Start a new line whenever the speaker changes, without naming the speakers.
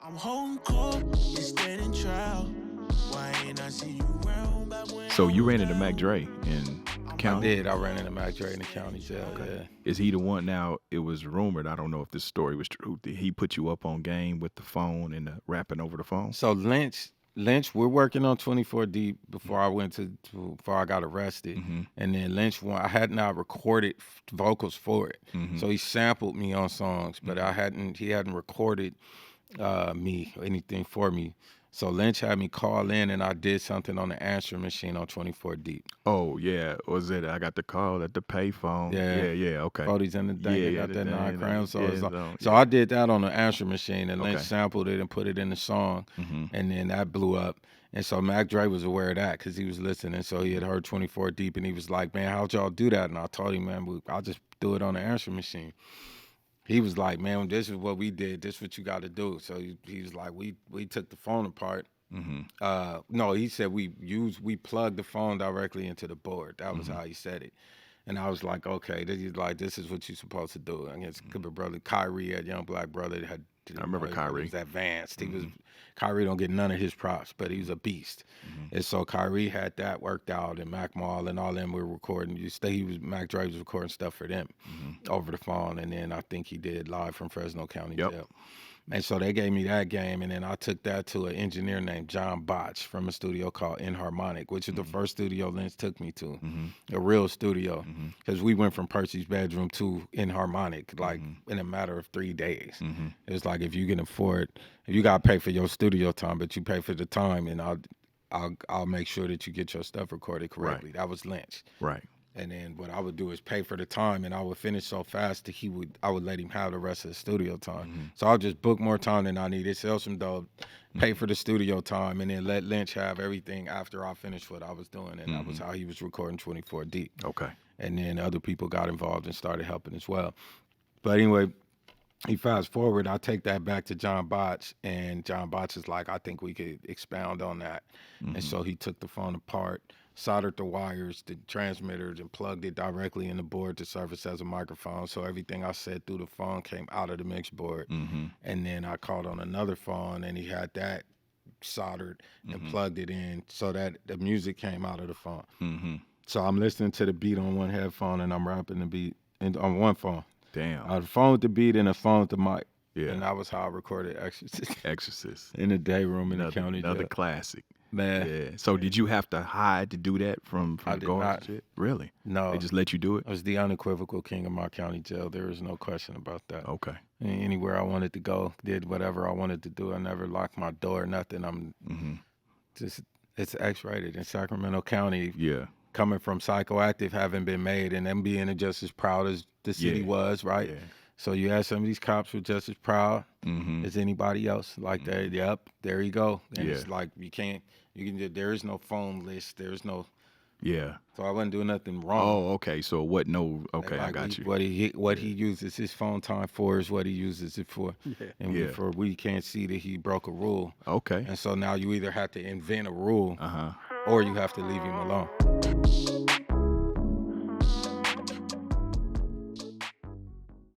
I'm holding court, you standing trial. Why ain't I see you round back when
So you
I was
ran into
down?
Mac Dre in the
I
county?
did. I ran into Mac Dre in the county jail. Yeah.
Is he the one now? It was rumored, I don't know if this story was true, did he put you up on game with the phone and the rapping over the phone?
So Lynch, we're working on 24 Deep before I went before I got arrested, and then Lynch, I had not recorded vocals for it, so he sampled me on songs, but he hadn't recorded me or anything for me. So Lynch had me call in, and I did something on the answering machine on 24 Deep.
Oh yeah, was it? I got the call at the payphone. Yeah. Okay.
40s in the thing, got that 9 grams. So
yeah.
I did that on the answering machine, and Lynch
Okay.
sampled it and put it in the song, and then that blew up. And so Mac Dre was aware of that because he was listening. So he had heard 24 Deep, and he was like, "Man, how'd y'all do that?" And I told him, "Man, I'll just do it on the answering machine." He was like, "Man, this is what we did. This is what you got to do." So he was like, "We took the phone apart." No, he said we plugged the phone directly into the board. That was how he said it. And I was like, okay, this is what you're supposed to do. And his brother Kyrie, a young black brother,
I remember Kyrie.
He was advanced. Kyrie don't get none of his props, but he was a beast. And so Kyrie had that worked out, and Mac Mall and all them were recording. Mac Dre was recording stuff for them over the phone, and then I think he did live from Fresno County Jail. And so they gave me that game, and then I took that to an engineer named John Botch from a studio called Inharmonic, which is the first studio Lynch took me to, a real studio, because we went from Percy's bedroom to Inharmonic like in a matter of 3 days. It was like if you can afford, if you got to pay for your studio time, but you pay for the time, and I'll make sure that you get your stuff recorded correctly. That was Lynch.
Right.
And then what I would do is pay for the time, and I would finish so fast that I would let him have the rest of the studio time. So I'll just book more time than I needed, sell some dope, pay for the studio time, and then let Lynch have everything after I finished what I was doing. And that was how he was recording 24 Deep.
Okay.
And then other people got involved and started helping as well. But anyway, he fast forward, I take that back to John Botch, and John Botch is like, I think we could expound on that. And so he took the phone apart, soldered the wires, the transmitters, and plugged it directly in the board to service as a microphone. So everything I said through the phone came out of the mix board. And then I called on another phone, and he had that soldered and plugged it in so that the music came out of the phone. So I'm listening to the beat on one headphone, and I'm rapping the beat on one phone.
Damn.
A phone with the beat and a phone with the mic.
Yeah.
And that was how I recorded Exorcist.
Exorcist.
In the day room in the county jail.
Another classic.
Man.
Yeah. So did you have to hide to do that from
I did
guards
not.
and shit? Really?
No.
They just let you do it?
I was the unequivocal king of my county jail. There is no question about that.
Okay.
Anywhere I wanted to go, did whatever I wanted to do. I never locked my door, nothing. I'm just, it's X-rated in Sacramento County.
Yeah.
Coming from Psychoactive, having been made, and them being just as proud as the city was, right?
Yeah.
So you had some of these cops who were just as proud as anybody else. Like that, yep, there you go. And it's like there is no phone list. There's no.
Yeah.
So I wasn't doing nothing wrong.
Oh, okay. So what? No. Okay,
Like
I got you.
What he uses his phone time for is what he uses it for. And we can't see that he broke a rule.
Okay.
And so now you either have to invent a rule or you have to leave him alone.